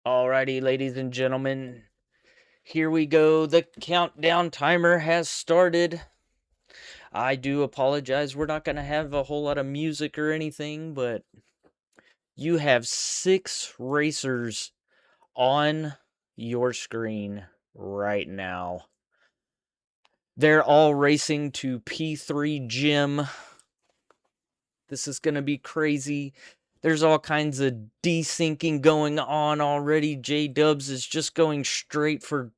Alrighty, ladies and gentlemen, here we go. The countdown timer has started. I do apologize. We're not going to have a whole lot of music or anything, but you have 6 racers on your screen right now. They're all racing to P3 Gym. This is going to be crazy. There's all kinds of desyncing going on already. J-Dubs is just going straight for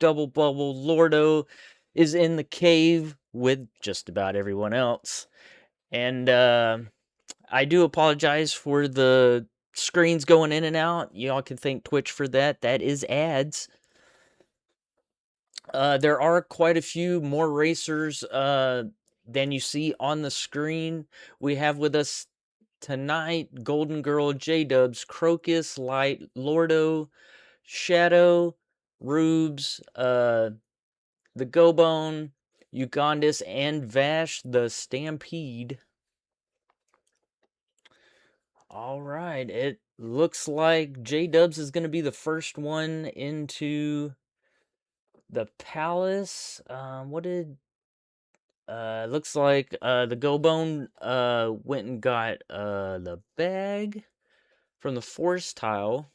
double bubble. Lordo is in the cave with just about everyone else. And I do apologize for the screens going in and out. Y'all can thank Twitch for that. That is ads. There are quite a few more racers than you see on the screen. We have with us tonight Golden Girl, J-Dubs, Crocus, Light, Lordo, Shadow, Rubes, the Go-Bone, Ugandis, and Vash the Stampede. All right, it looks like J-Dubs is going to be the first one into the palace. What did looks like the Go-Bone went and got the bag from the force tile.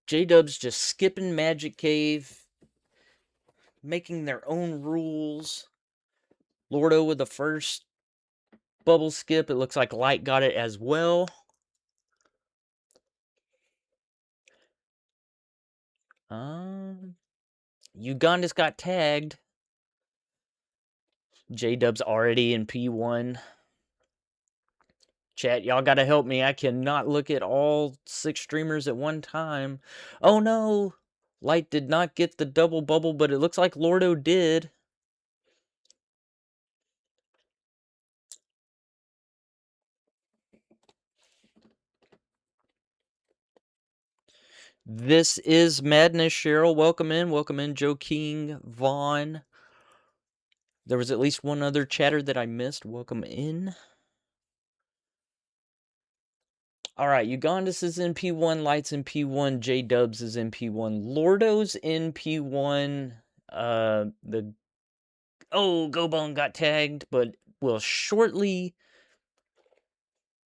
J-Dub's just skipping Magic Cave, making their own rules. Lordo with the first bubble skip. It looks like Light got it as well. Ugandis got tagged. J-Dub's already in P1. Chat, y'all gotta help me. I cannot look at all 6 streamers at one time. Oh no! Light did not get the double bubble, but it looks like Lordo did. This is Madness. Cheryl, welcome in. Welcome in, Joe King, Vaughn. There was at least one other chatter that I missed. Welcome in. Alright, Ugandis is in P1, Light's in P1, J-Dubs is in P1, Lordo's in P1, Go-Bone got tagged, but will shortly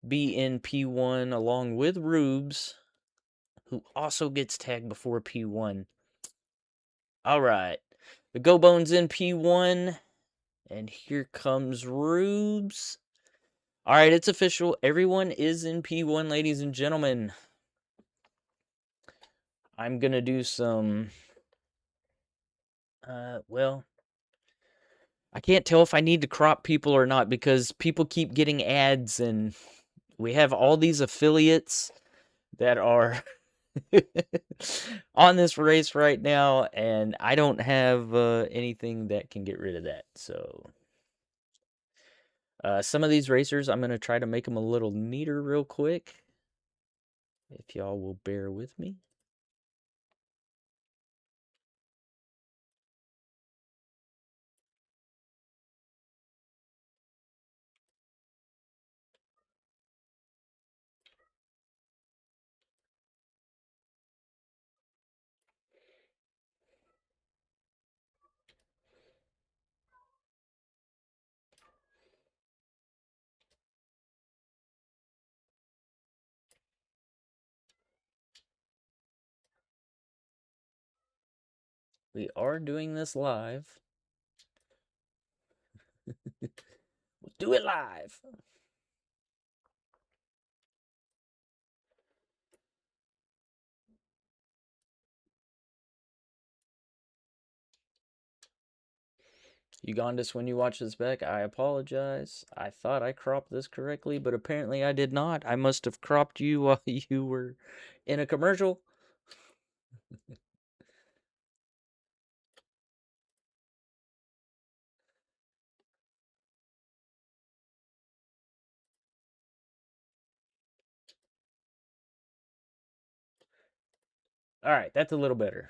be in P1 along with Rubes, who also gets tagged before P1. Alright, the Go-Bone's in P1, and here comes Rubes. Alright, it's official. Everyone is in P1, ladies and gentlemen. I'm gonna do some... well... I can't tell if I need to crop people or not because people keep getting ads and we have all these affiliates that are on this race right now, and I don't have anything that can get rid of that. So some of these racers, I'm going to try to make them a little neater real quick, if y'all will bear with me. We are doing this live. We'll do it live. Ugandis, when you watch this back, I apologize. I thought I cropped this correctly, but apparently I did not. I must have cropped you while you were in a commercial. All right, that's a little better.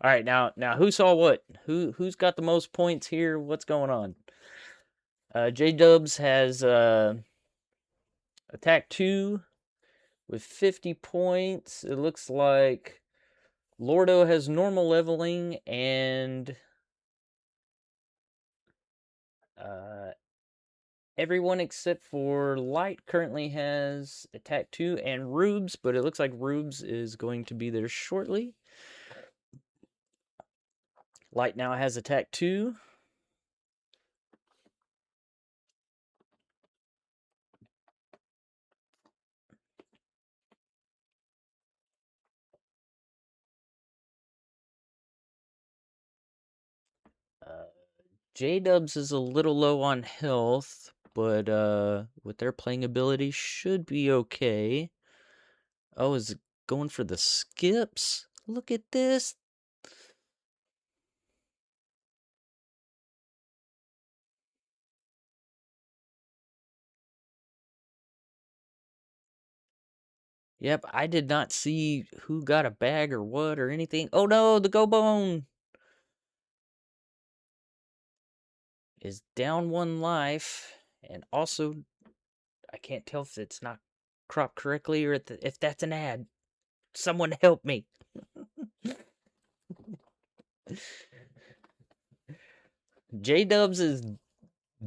All right, now who saw what? Who's got the most points here? What's going on? J Dubs has attack 2, with 50 points. It looks like Lordo has normal leveling, and everyone except for Light currently has attack 2 and Rubes, but it looks like Rubes is going to be there shortly. Light now has attack 2. J-Dubs is a little low on health, but with their playing ability should be okay. Oh, is it going for the skips? Look at this. Yep, I did not see who got a bag or what or anything. Oh no, the Go Bone is down 1 life. And also, I can't tell if it's not cropped correctly or if that's an ad. Someone help me. J-Dubs is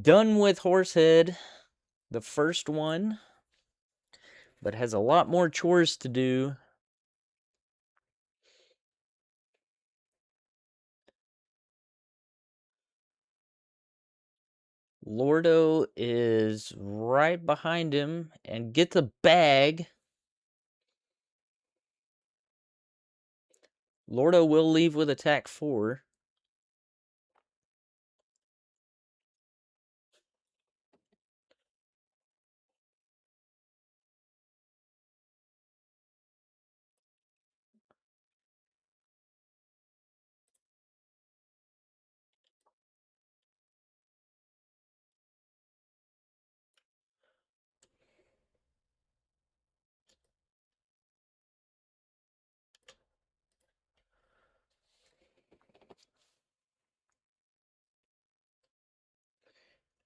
done with Horsehead, the first one, but has a lot more chores to do. Lordo is right behind him and gets a bag. Lordo will leave with attack 4.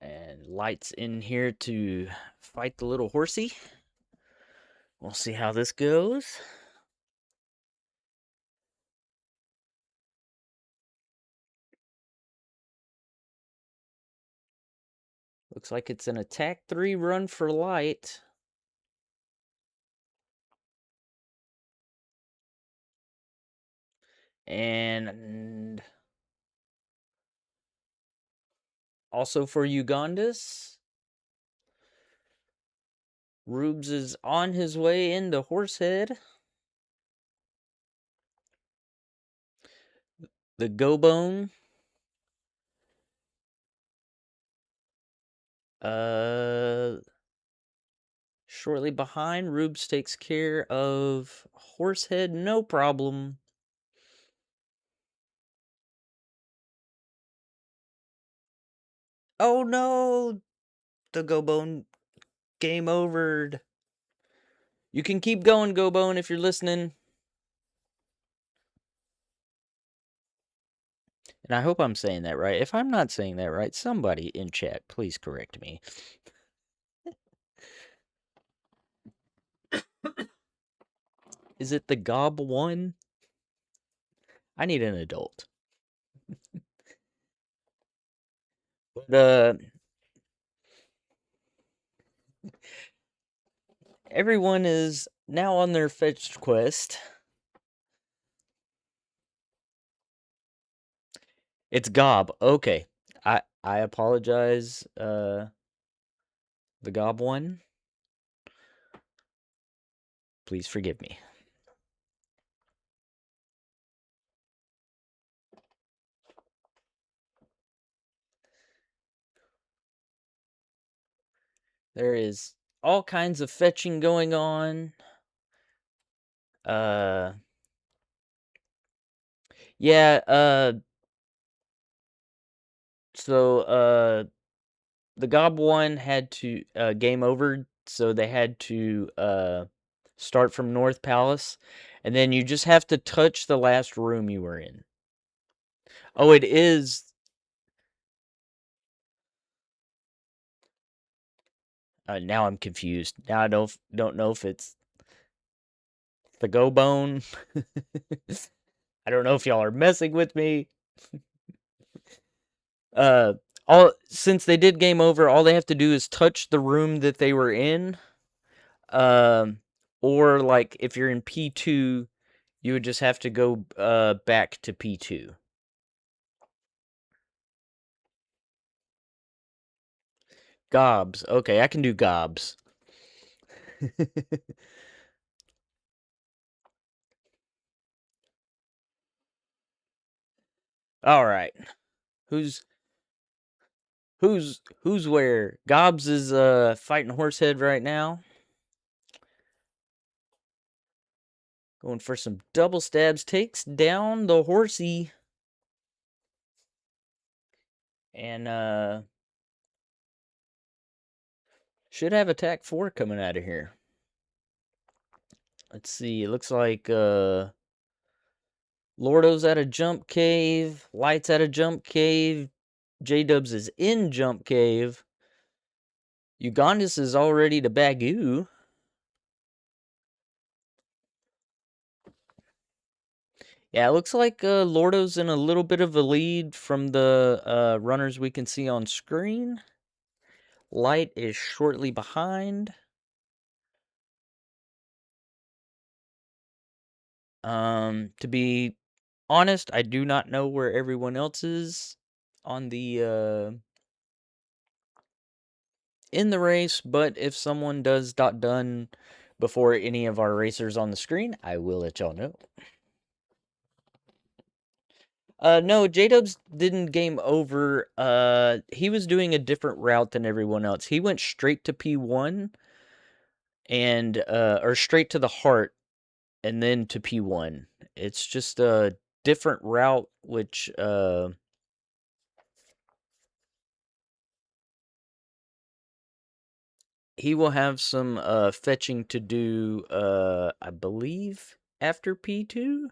And Light's in here to fight the little horsey. We'll see how this goes. Looks like it's an attack 3 run for Light. And also for Ugandis, Rubes is on his way into Horsehead. The Go Bone. Shortly behind, Rubes takes care of Horsehead, no problem. Oh no! The Go Bone game overed. You can keep going, Go Bone, if you're listening. And I hope I'm saying that right. If I'm not saying that right, somebody in chat, please correct me. Is it the Gob one? I need an adult. But, everyone is now on their fetch quest. It's Gob. Okay. I apologize, the Gob one. Please forgive me. There is all kinds of fetching going on. Yeah, so, the Gob one had to, game over, so they had to, start from North Palace, and then you just have to touch the last room you were in. Oh, it is. Now I'm confused. Now I don't know if it's the Go Bone. I don't know if y'all are messing with me. Uh, all since they did game over, all they have to do is touch the room that they were in. Um, or like if you're in P2, you would just have to go back to P2. Gobs. Okay, I can do gobs. All right. Who's who's where? Gobs is fighting Horsehead right now. Going for some double stabs, takes down the horsey. And should have attack 4 coming out of here. Let's see. It looks like Lordo's at a jump cave, Light's at a jump cave, J-Dubs is in jump cave. Ugandis is already to Bagoo. Yeah, it looks like Lordo's in a little bit of a lead from the runners we can see on screen. Light is shortly behind. To be honest, I do not know where everyone else is on the in the race, but if someone does done before any of our racers on the screen, I will let y'all know. No, J-Dubs didn't game over. He was doing a different route than everyone else. He went straight to P1 and or straight to the heart and then to P1. It's just a different route which he will have some fetching to do I believe after P2.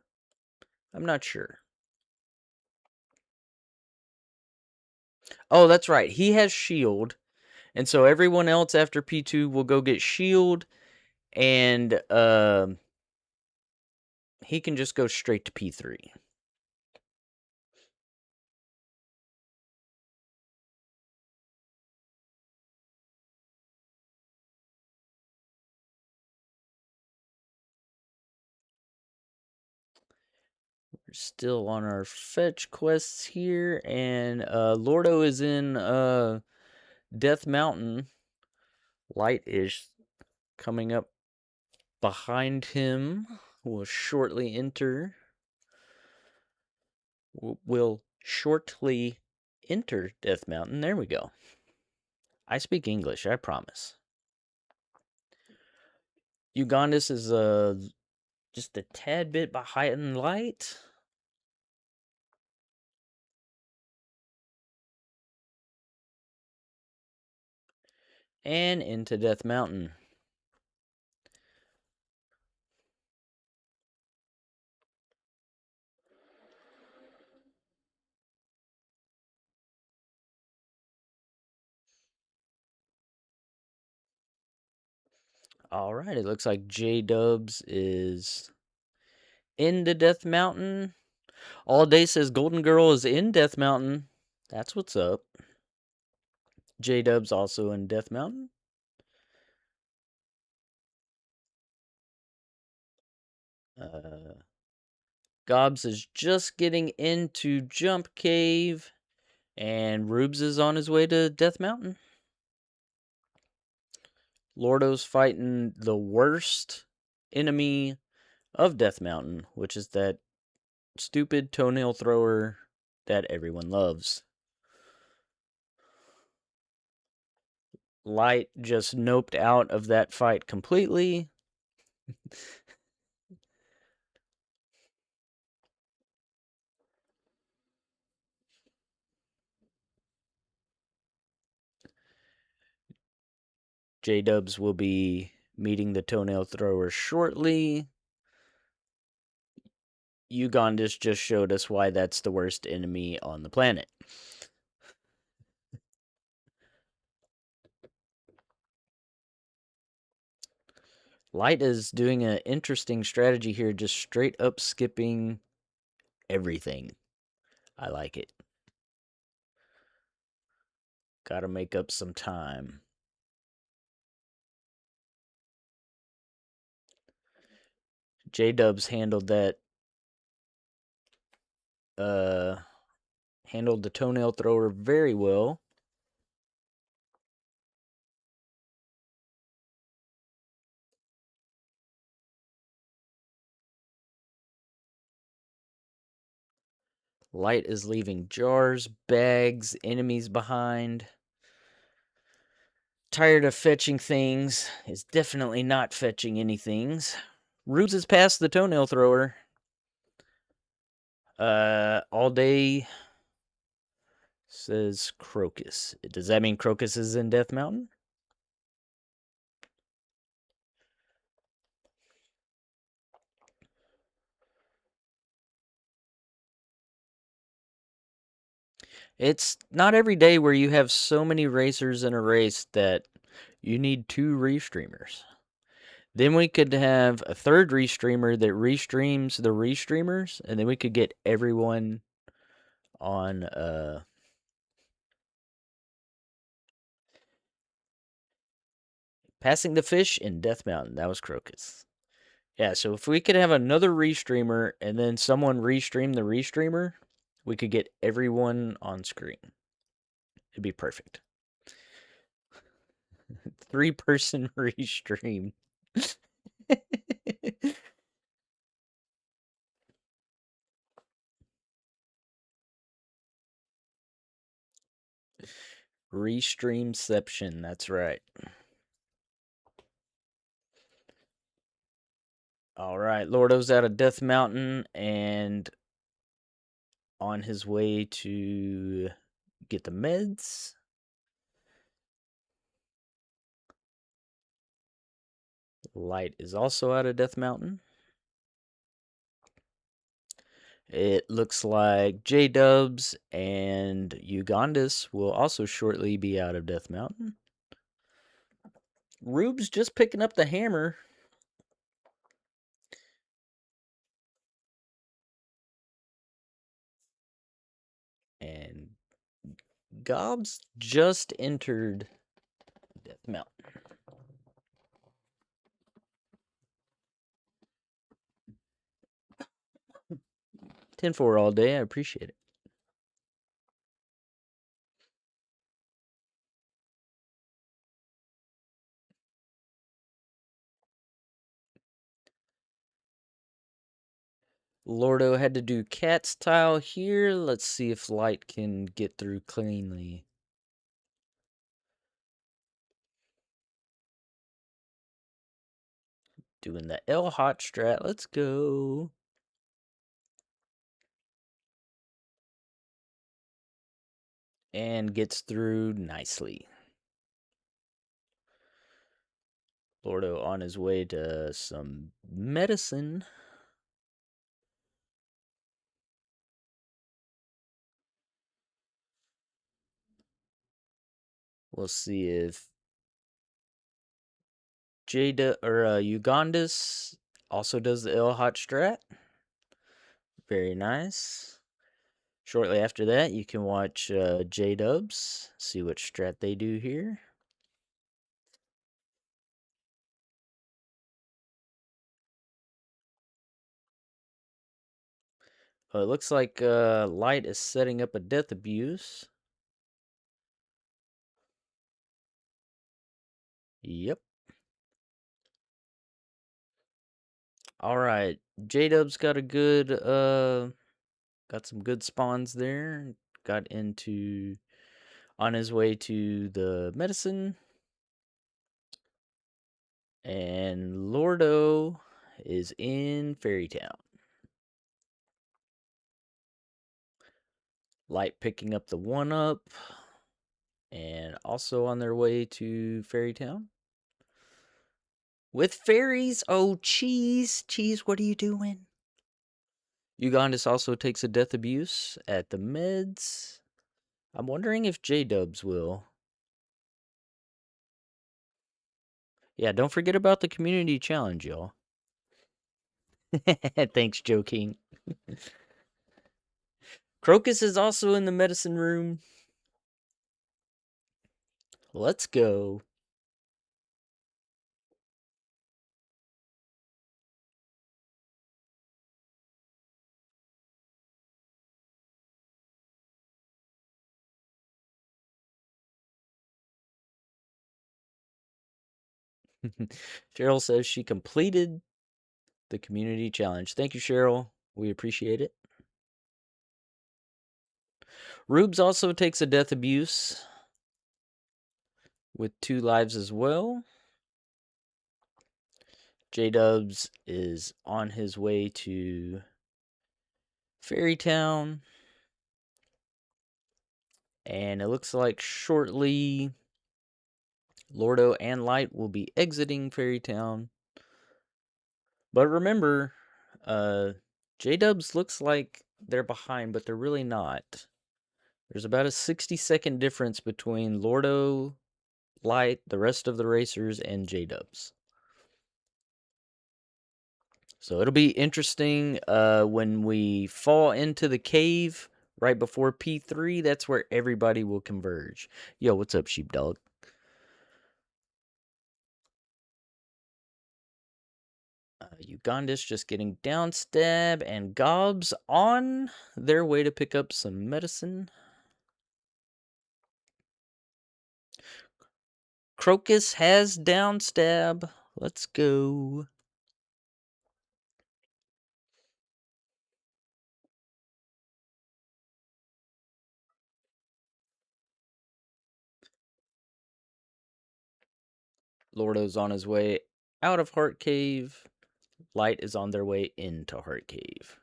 I'm not sure. Oh, that's right. He has shield. And so everyone else after P2 will go get shield and he can just go straight to P3. We're still on our fetch quests here, and Lordo is in Death Mountain. Light is coming up behind him. Will shortly enter. Will shortly enter Death Mountain. There we go. I speak English, I promise. Ugandis is just a tad bit behind Light. And into Death Mountain. All right, it looks like J-Dubs is into Death Mountain. All Day says Golden Girl is in Death Mountain. That's what's up. J-Dubs also in Death Mountain. Gobs is just getting into Jump Cave. And Rubes is on his way to Death Mountain. Lordo's fighting the worst enemy of Death Mountain, which is that stupid toenail thrower that everyone loves. Light just noped out of that fight completely. J-Dubs will be meeting the toenail thrower shortly. Ugandis just showed us why that's the worst enemy on the planet. Light is doing an interesting strategy here, just straight up skipping everything. I like it. Gotta make up some time. J-Dubs handled that, handled the toenail thrower very well. Light is leaving jars, bags, enemies behind. Tired of fetching things. Is definitely not fetching anythings. Rubes is past the toenail thrower. All day says Crocus. Does that mean Crocus is in Death Mountain? It's not every day where you have so many racers in a race that you need 2 restreamers. Then we could have a third restreamer that restreams the restreamers, and then we could get everyone on Passing the Fish in Death Mountain. That was Crocus. Yeah, so if we could have another restreamer and then someone restream the restreamer, we could get everyone on screen. It'd be perfect. 3-person restream. Restreamception, that's right. All right, Lordo's out of Death Mountain and on his way to get the meds. Light is also out of Death Mountain. It looks like J-Dubs and Ugandis will also shortly be out of Death Mountain. Rube's just picking up the hammer. And Gobs just entered Death Mountain. 10-4 all day. I appreciate it. Lordo had to do cat's tile here. Let's see if Light can get through cleanly. Doing the L hot strat. Let's go. And gets through nicely. Lordo on his way to some medicine. We'll see if Jada or Ugandis also does the L hot strat. Very nice. Shortly after that, you can watch J-Dubs, see what strat they do here. It looks like Light is setting up a death abuse. Yep. All right. J-Dub's got a good got some good spawns there. Got into on his way to the medicine. And Lordo is in Fairytown. Light picking up the 1-up. And also on their way to Fairytown. With fairies? Oh, Cheese. Cheese, what are you doing? Ugandis also takes a death abuse at the meds. I'm wondering if J-Dubs will. Yeah, don't forget about the community challenge, y'all. Thanks, Joe King. Crocus is also in the medicine room. Let's go. Cheryl says she completed the community challenge. Thank you, Cheryl. We appreciate it. Rubes also takes a death abuse with 2 lives as well. J Dubs is on his way to Fairy Town. And it looks like shortly Lordo and Light will be exiting Fairy Town. But remember, J Dubs looks like they're behind, but they're really not. There's about a 60-second difference between Lordo, Light, the rest of the racers, and J Dubs. So it'll be interesting when we fall into the cave right before P3. That's where everybody will converge. Yo, what's up, sheepdog? Uganda's just getting down stab, and Gob's on their way to pick up some medicine. Crocus has down stab. Let's go. Lordo's on his way out of Heart Cave. Light is on their way into Heart Cave.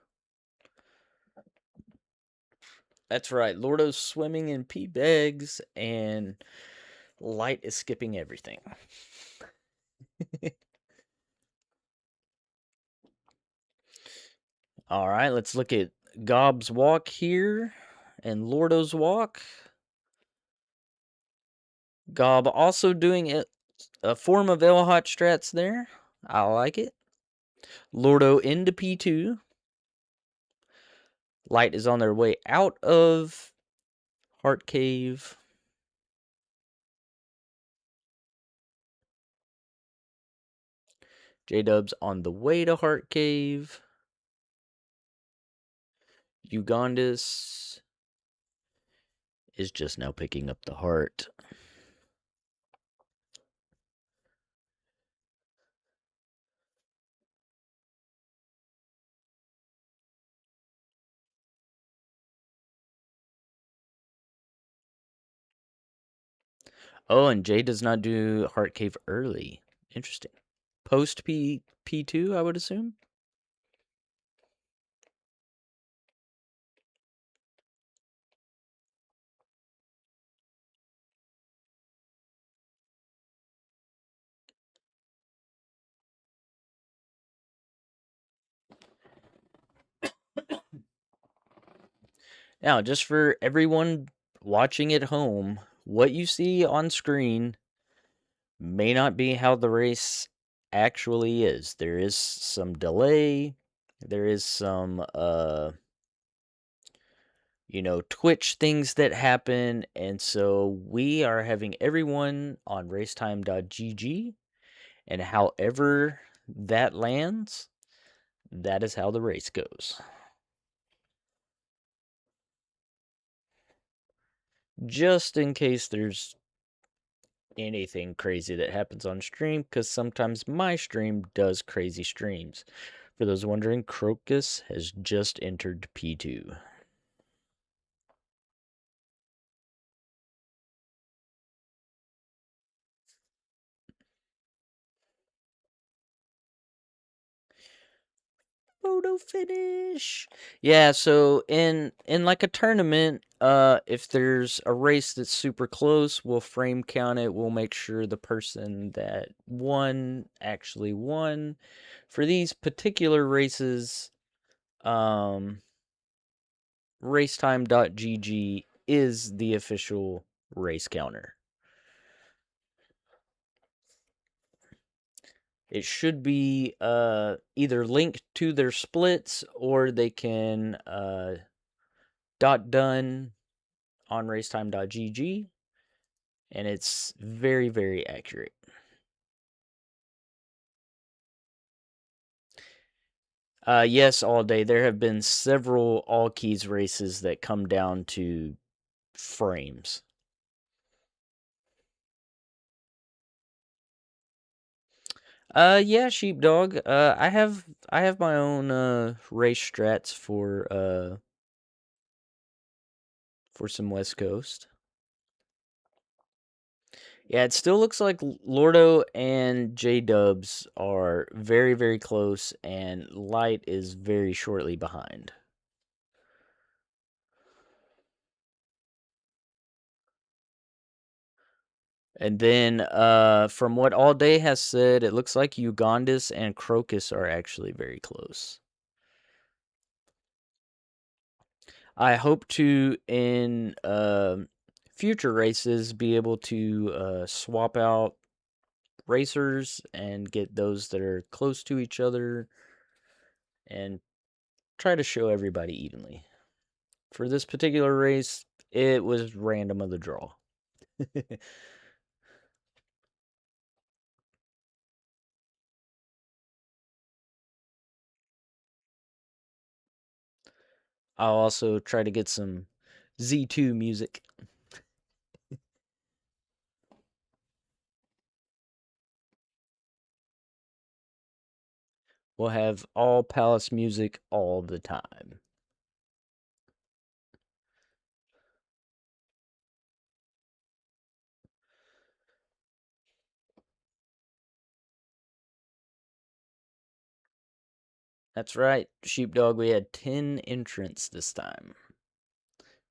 That's right. Lordo's swimming in pea bags, and Light is skipping everything. All right, let's look at Gob's walk here and Lordo's walk. Gob also doing a form of L hot strats there. I like it. Lordo into P2. Light is on their way out of Heart Cave. J-Dub's on the way to Heart Cave. Ugandis is just now picking up the heart. Oh, and Jay does not do Heart Cave early. Interesting. Post P2, I would assume. Now, just for everyone watching at home, what you see on screen may not be how the race actually is. There is some delay. There is some Twitch things that happen, and so we are having everyone on racetime.gg, and however that lands, that is how the race goes. Just in case there's anything crazy that happens on stream, because sometimes my stream does crazy streams. For those wondering, Crocus has just entered P2. Photo finish. Yeah, so in like a tournament, if there's a race that's super close, we'll frame count it. We'll make sure the person that won actually won. For these particular races, racetime.gg is the official race counter. It should be either linked to their splits or they can dot done on racetime.gg, and it's very, very accurate. Yes, all day. There have been several all keys races that come down to frames. Yeah, sheepdog. I have my own race strats for some West Coast. Yeah, it still looks like Lordo and J Dubs are very, very close, and Light is very shortly behind. And then, from what All Day has said, it looks like Ugandis and Crocus are actually very close. I hope to, in future races, be able to swap out racers and get those that are close to each other and try to show everybody evenly. For this particular race, it was random of the draw. I'll also try to get some Z2 music. We'll have all Palace music all the time. That's right, Sheepdog. We had 10 entrants this time.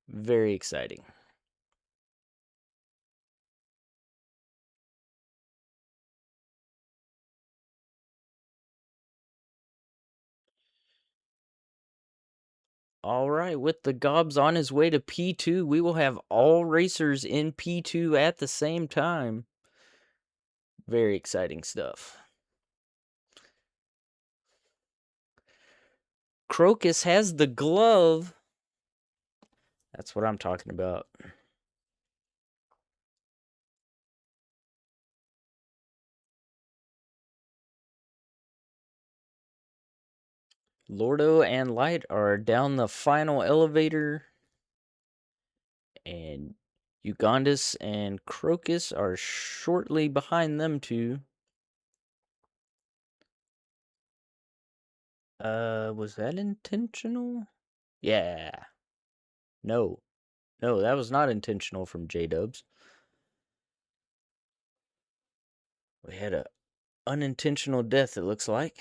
Very exciting. All right, with the Gobs on his way to P2, we will have all racers in P2 at the same time. Very exciting stuff. Crocus has the glove. That's what I'm talking about. Lordo and Light are down the final elevator, and Ugandis and Crocus are shortly behind them two. Was that intentional? Yeah. No. No, that was not intentional from J Dubs. We had a unintentional death, it looks like.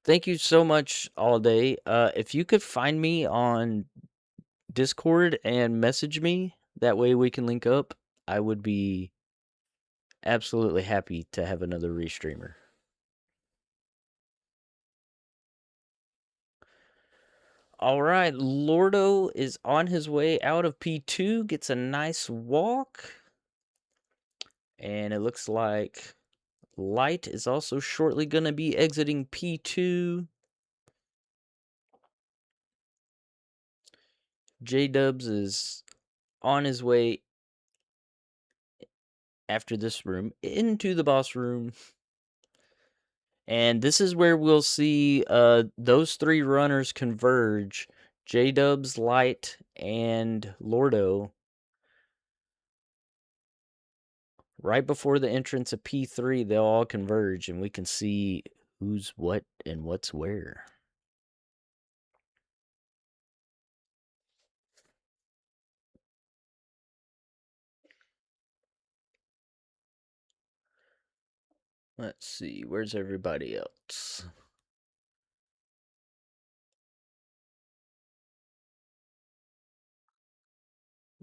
Thank you so much, All Day. If you could find me on Discord and message me, that way we can link up, I would be absolutely happy to have another restreamer. All right, Lordo is on his way out of P2, gets a nice walk. And it looks like Light is also shortly going to be exiting P2. J Dubs is on his way after this room into the boss room. And this is where we'll see those three runners converge. J Dubs, Light, and Lordo. Right before the entrance of P3, they'll all converge and we can see who's what and what's where. Let's see, where's everybody else?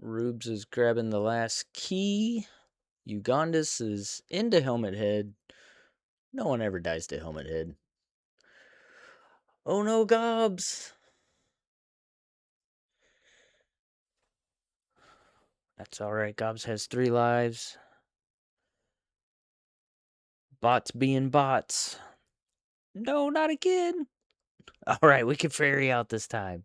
Rubes is grabbing the last key. Ugandis is into Helmet Head. No one ever dies to Helmet Head. Oh no, Gobs! That's alright. Gobs has 3 lives. Bots being bots. No, not again. Alright, we can fairy out this time.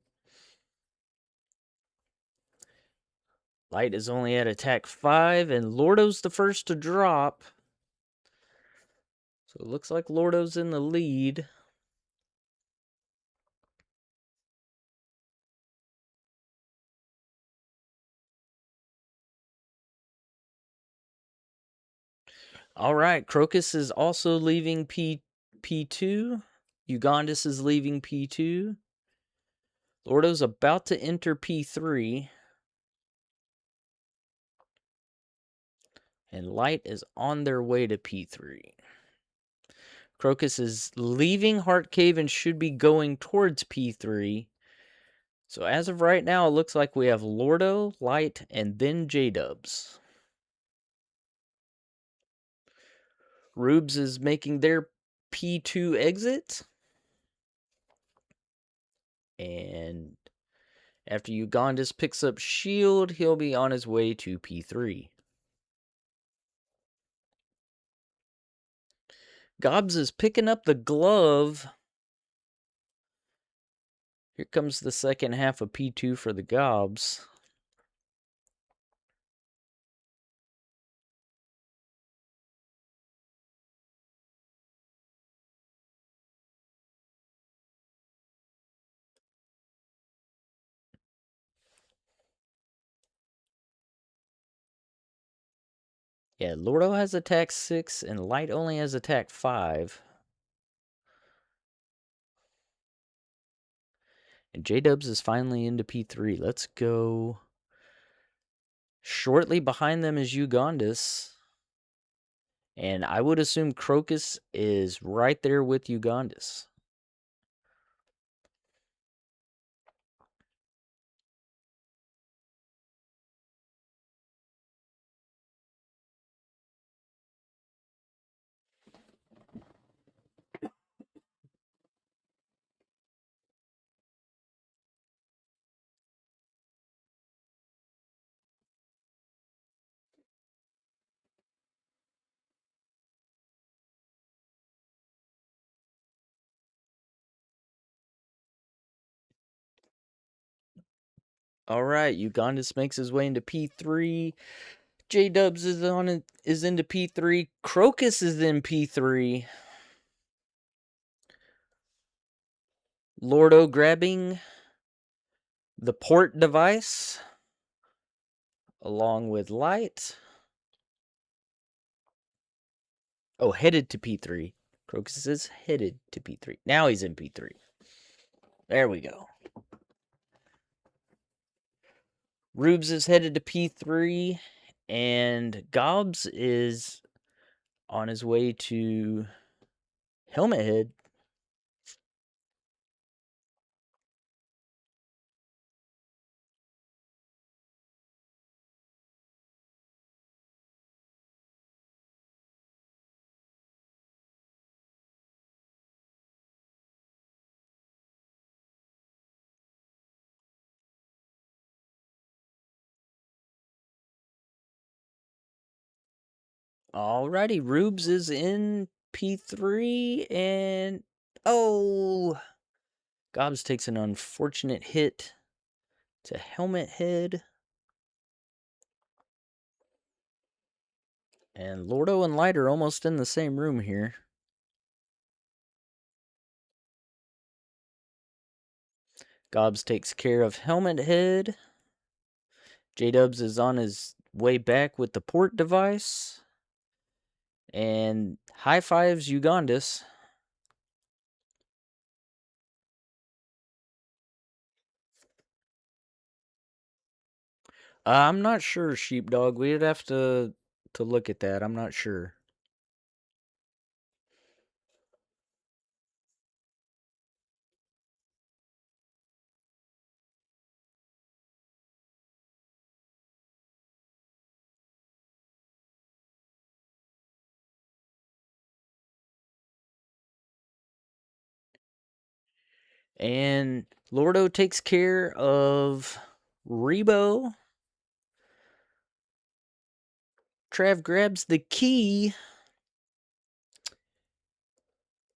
Light is only at attack 5, and Lordo's the first to drop. So it looks like Lordo's in the lead. Alright, Crocus is also leaving P2. Ugandis is leaving P2. Lordo's about to enter P3. And Light is on their way to P3. Crocus is leaving Heart Cave and should be going towards P3. So as of right now, it looks like we have Lordo, Light, and then J-Dubs. Rubes is making their P2 exit. And after Ugandis picks up Shield, he'll be on his way to P3. Gobs is picking up the glove. Here comes the second half of P2 for the Gobs. Yeah, Lordo has attack 6 and Light only has attack 5. And J-Dubs is finally into P3. Let's go. Shortly behind them is Ugandis. And I would assume Crocus is right there with Ugandis. All right, Ugandis makes his way into P3. J-Dubs is into P3. Crocus is in P3. Lordo grabbing the port device along with Light. Oh, headed to P3. Crocus is headed to P3. Now he's in P3. There we go. Rubes is headed to P3. And Gobs is on his way to Helmet Head. Alrighty, Rubes is in P3 and oh, Gobs takes an unfortunate hit to Helmet Head. And Lordo and Light are almost in the same room here. Gobs takes care of Helmet Head. J-Dubs is on his way back with the port device. And high fives Ugandis. I'm not sure, Sheepdog. We'd have to look at that. I'm not sure. And Lordo takes care of Rebo. Trav grabs the key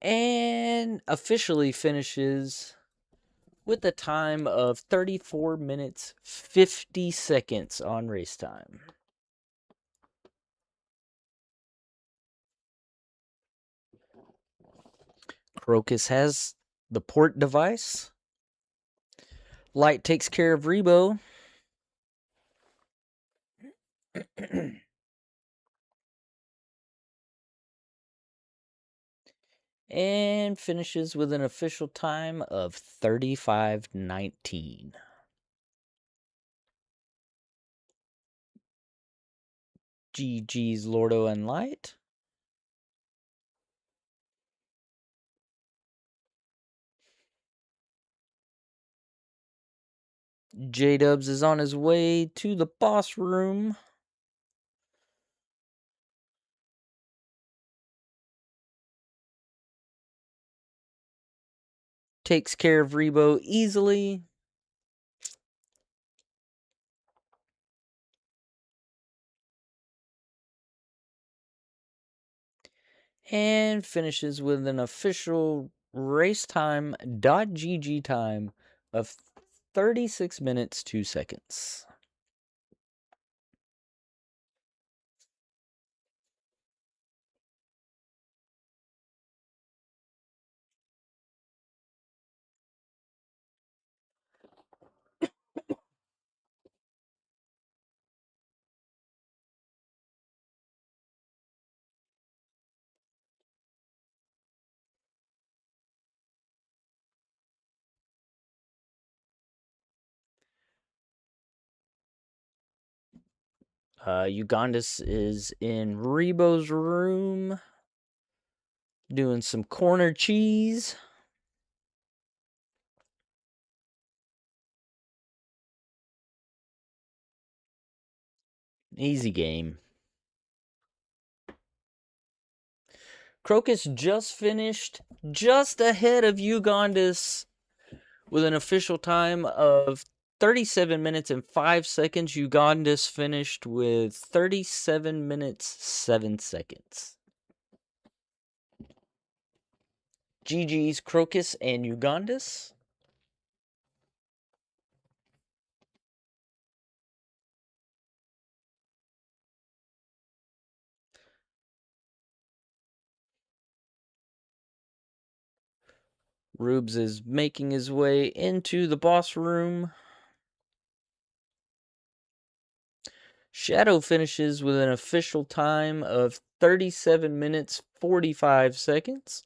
and officially finishes with a time of 34 minutes 50 seconds on race time. Crocus has the port device. Light takes care of Rebo. And finishes with an official time of 35:19. GG's Lordo and Light. J-Dubs is on his way to the boss room. Takes care of Rebo easily. And finishes with an official race time .gg time of 36 minutes 2 seconds. Ugandis is in Rebo's room doing some corner cheese. Easy game. Crocus just finished just ahead of Ugandis with an official time of 37 minutes and 5 seconds. Ugandis finished with 37 minutes 7 seconds. GG's Crocus and Ugandis. Rubes is making his way into the boss room. Shadow finishes with an official time of 37 minutes 45 seconds.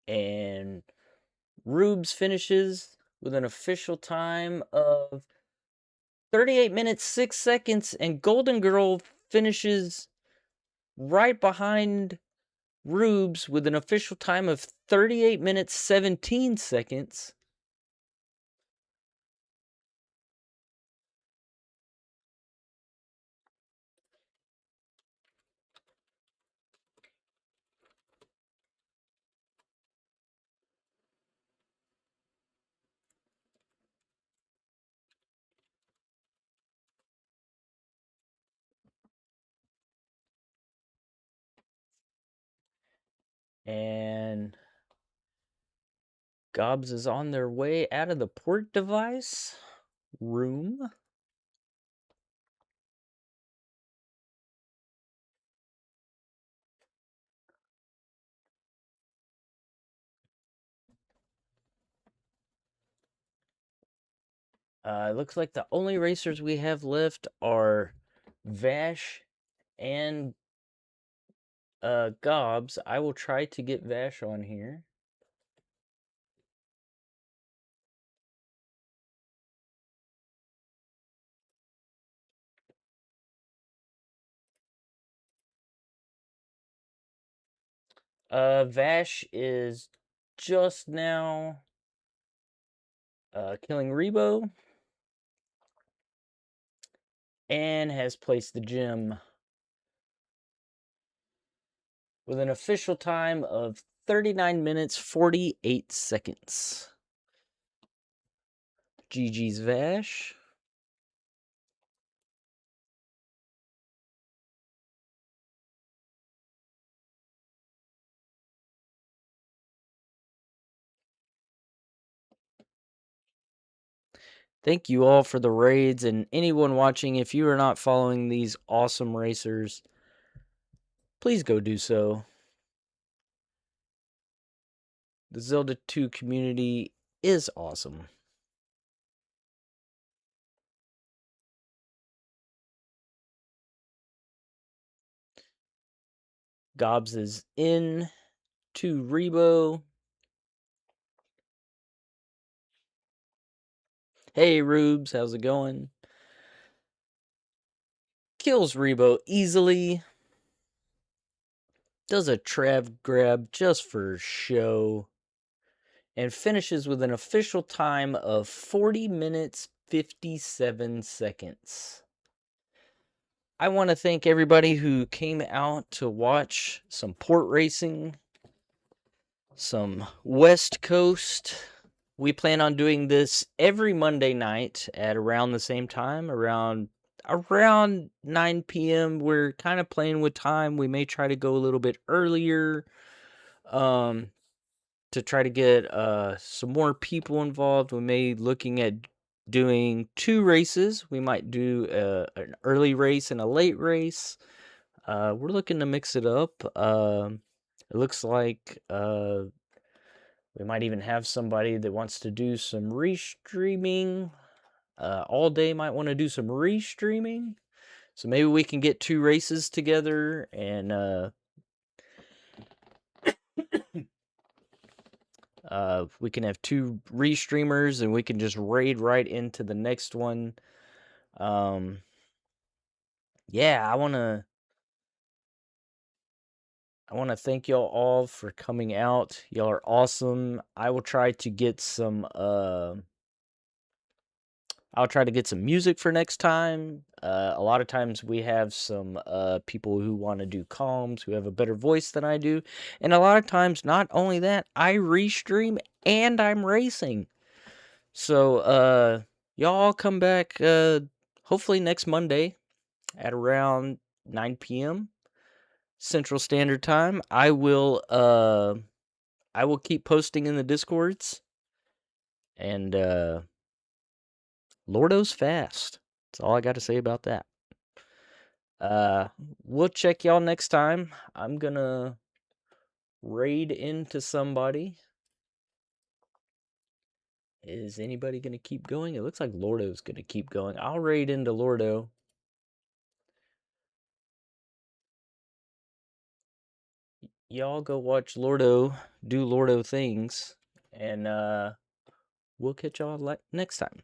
And Rubes finishes with an official time of 38 minutes 6 seconds, and Golden Girl finishes right behind Rubes with an official time of 38 minutes 17 seconds. And Gobs is on their way out of the port device room. It looks like the only racers we have left are Vash and Gobs. I will try to get Vash on here. Vash is just now killing Rebo. and has placed the gem with an official time of 39 minutes 48 seconds. GG's Vash. Thank you all for the raids, and anyone watching, if you are not following these awesome racers, please go do so. The Zelda 2 community is awesome. Gobs is in to Rebo. Hey Rubes, how's it going? Kills Rebo easily. Does a Trav grab just for show. And finishes with an official time of 40 minutes 57 seconds. I want to thank everybody who came out to watch some port racing, some West Coast. We plan on doing this every Monday night at around the same time, around 9 p.m. We're kind of playing with time. We may try to go a little bit earlier to try to get some more people involved. We may looking at doing 2 races. We might do an early race and a late race. We're looking to mix it up. It looks like we might even have somebody that wants to do some restreaming. All Day might want to do some restreaming. So maybe we can get 2 races together and we can have 2 restreamers and we can just raid right into the next one. Yeah, I want to thank y'all all for coming out. Y'all are awesome. I will try to get some I'll try to get some music for next time. A lot of times we have some people who want to do comms, who have a better voice than I do. And a lot of times, not only that, I restream and I'm racing. So, y'all come back hopefully next Monday at around 9 p.m. Central Standard Time. I will keep posting in the Discords. And Lordo's fast. That's all I got to say about that. We'll check y'all next time. I'm gonna raid into somebody. Is anybody gonna keep going? It looks like Lordo's gonna keep going. I'll raid into Lordo. Y'all go watch Lordo do Lordo things, and we'll catch y'all next time.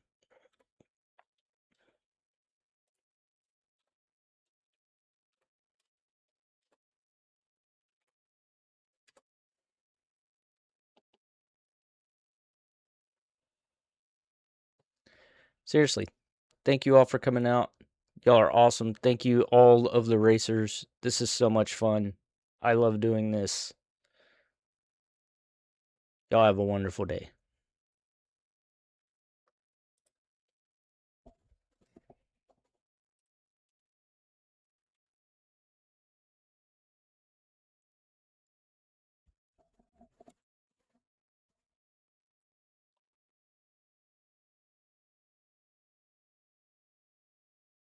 Seriously, thank you all for coming out. Y'all are awesome. Thank you, all of the racers. This is so much fun. I love doing this. Y'all have a wonderful day.